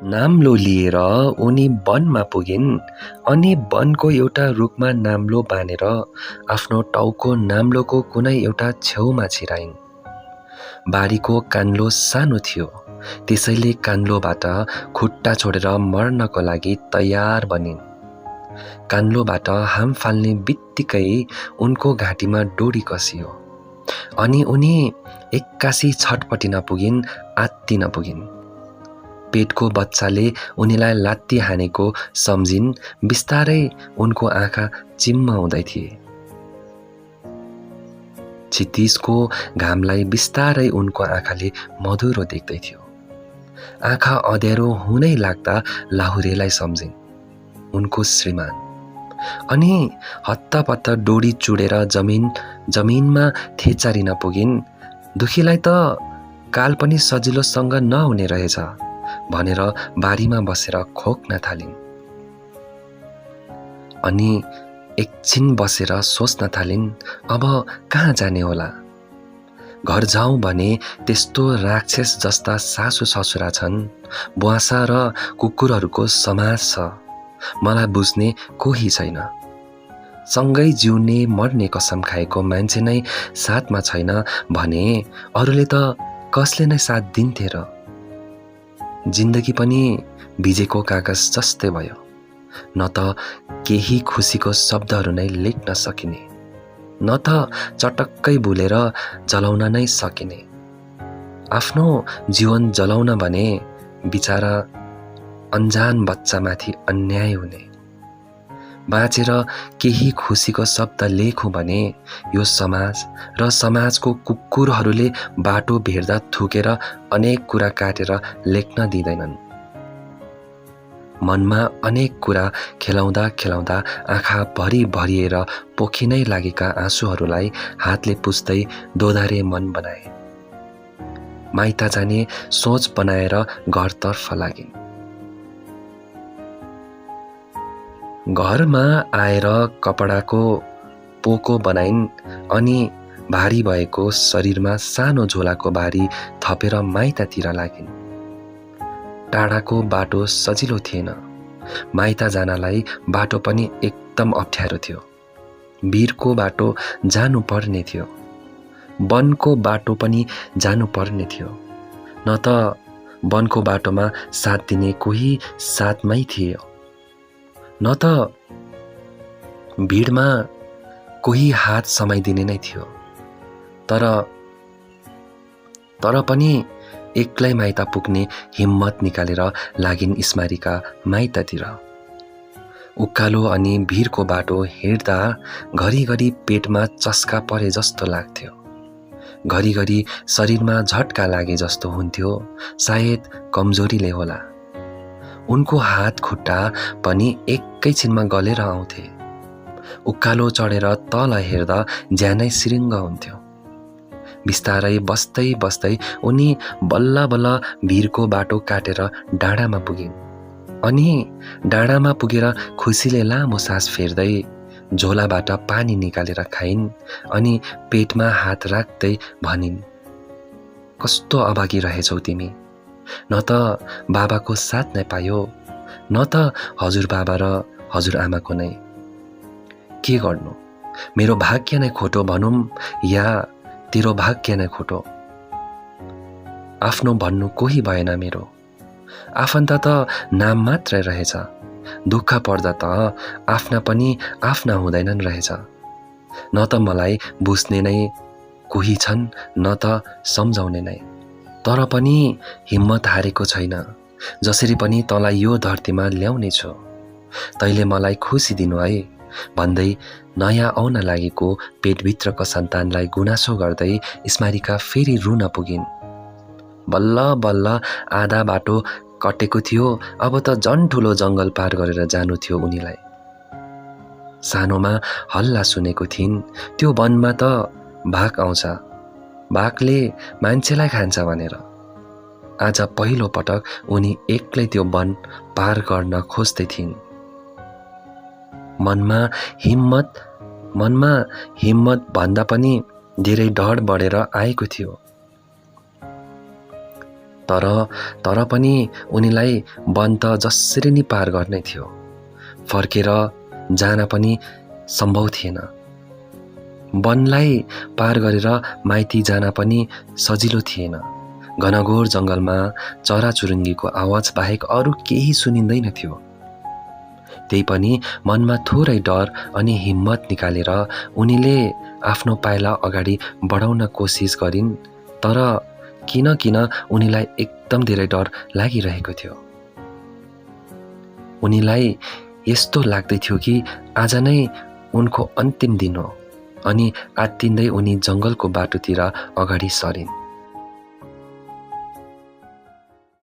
नाम्लो लिएर उनी वनमा पुगिन् अनि वनको एउटा रुखमा नाम्लो बाँधेर आफ्नो टाउको नाम्लोको कुनै एउटा छेउमा छिराइन्। बारीको कान्लो सानो थियो, त्यसैले कान्लोबाट खुट्टा छोडेर मर्नको लागि तयार बनिन्। कान्लोबाट हाम फाल्ने बित्तिकै उनको घाँटीमा डोरी कसियो अनि उनी एक्कासी छटपटिन पुगिन्, आत्तिन पुगिन्। पेटको बच्चाले उनीलाई लात्ती हानेको सम्झिन्। बिस्तारै उनको आँखा चिम्म हुँदै थिए। क्षितिजको घामलाई बिस्तारै उनको आँखाले मधुरो देख्दै थियो। आँखा अँध्यारो हुनै लाग्दा लाहुरेलाई सम्झिन्, उनको श्रीमान, अनि हत्तपत्त डोरी चुडेर जमिनमा थेचारिन पुगिन्। दुखीलाई त काल पनि सजिलोसँग नहुने रहेछ भनेर बारीमा बसेर खोक्न थालिन्। अनि एकछिन बसेर सोच्न थालिन्, अब कहाँ जाने होला? घर जाउँ भने त्यस्तो राक्षस जस्ता सासु ससुरा छन्, बुवासा र कुकुरहरूको समाज छ, मलाई बुझ्ने कोही छैन। सँगै जिउने मर्ने कसम खाएको मान्छे नै साथमा छैन भने अरूले त कसले नै साथ दिन्थे र? जिन्दगी पनि भिजेको कागज जस्तै भयो, न त केही खुसीको शब्दहरू नै लेख्न सकिने, न त चटक्कै भुलेर जलाउन नै सकिने। आफ्नो जीवन जलाउन भने बिचारा अन्जान बच्चामाथि अन्याय हुने। बाँचेर केही खुसीको शब्द लेखौँ भने यो समाज र समाजको कुकुरहरूले बाटो भेट्दा थुकेर अनेक कुरा काटेर लेख्न दिँदैनन्। मनमा अनेक कुरा खेलाउँदा खेलाउँदा आँखा भरिएर पोखिनै लागेका आँसुहरूलाई हातले पुस्दै दोधारे मन बनाए। माइत जाने सोच बनाएर घरतर्फ लागिन्। घरमा आएर कपडाको पोको बनाइन् अनि भारी भएको शरीरमा सानो झोलाको भारी थपेर माइततिर लागिन्। टाढाको बाटो सजिलो थिएन, माइत जानलाई बाटो पनि एकदम अप्ठ्यारो थियो। भिरको बाटो जानु पर्ने थियो, वनको बाटो पनि जानु पर्ने थियो, न त वनको बाटोमा साथ दिने कोही साथमै थियो, न त भिडमा कोही हात समाइदिने नै थियो। तर पनि एक्लै माइत पुग्ने हिम्मत निकालेर लागिन् स्मारिका माइततिर। उकालो अनि भिरको बाटो हिँड्दा घरिघरि पेटमा चस्का परे जस्तो लाग्थ्यो, घरिघरि शरीरमा झट्का लागे जस्तो हुन्थ्यो। सायद कमजोरीले होला। उनको हात खुट्टा पनि एकैछिनमा गलेर आउँथे। उकालो चढेर तल हेर्दा ज्यानै सिरिङ्ग हुन्थ्यो। बिस्तारै बस्दै बस्दै उनी बल्ल बल्ल भिरको बाटो काटेर डाँडामा पुगिन्। अनि डाँडामा पुगेर खुसीले लामो सास फेर्दै झोलाबाट पानी निकालेर खाइन् अनि पेटमा हात राख्दै भनिन्, कस्तो अभागी रहेछौ तिमी, न त बाबाको साथ नै पायो, न त हजुरबाबा र हजुरआमाको नै। के गर्नु, मेरो भाग्य नै खोटो भनौँ या तेरो भाग्य नै खोटो? आफ्नो भन्नु कोही भएन मेरो। आफन्त त नाम मात्रै रहेछ, दुःख पर्दा त आफ्ना पनि आफ्ना हुँदैनन् रहेछ। न त मलाई बुझ्ने नै कोही छन्, न त सम्झाउने नै। तर पनि हिम्मत हारेको छैन। जसरी पनि तँलाई यो धरतीमा ल्याउने छु, तैले मलाई खुसी दिनु है भन्दै नयाँ आउन लागेको पेटभित्रको सन्तानलाई गुनासो गर्दै स्मारिका फेरि रुन पुगिन्। बल्ल बल्ल आधा बाटो कटेको थियो, अब त झन् ठुलो जङ्गल पार गरेर जानु थियो उनीलाई। सानोमा हल्ला सुनेको थिइन्, त्यो वनमा त बाघ आउँछ, बाघले मान्छेलाई खान्छ भनेर। आज पहिलो पटक उनी एक्लै त्यो वन पार गर्न खोज्दै थिइन्। मनमा हिम्मत भन्दा पनि धेरै डर बढेर आएको थियो। तर पनि उनीलाई वन त जसरी नि पार गर्नै थियो। फर्केर जान पनि सम्भव थिएन। वनलाई पार गरेर माइती जान पनि सजिलो थिएन। घनघोर जङ्गलमा चराचुरुङ्गीको आवाज बाहेक अरू केही सुनिँदैन थियो। त्यही पनि मनमा थोरै डर अनि हिम्मत निकालेर उनीले आफ्नो पाइला अगाडि बढाउन कोसिस गरिन्। तर किन उनीलाई एकदम धेरै डर लागिरहेको थियो। उनीलाई यस्तो लाग्दै थियो कि आज नै उनको अन्तिम दिन हो। अनि आत्तिँदै उनी जङ्गलको बाटोतिर अगाडि सरिन्।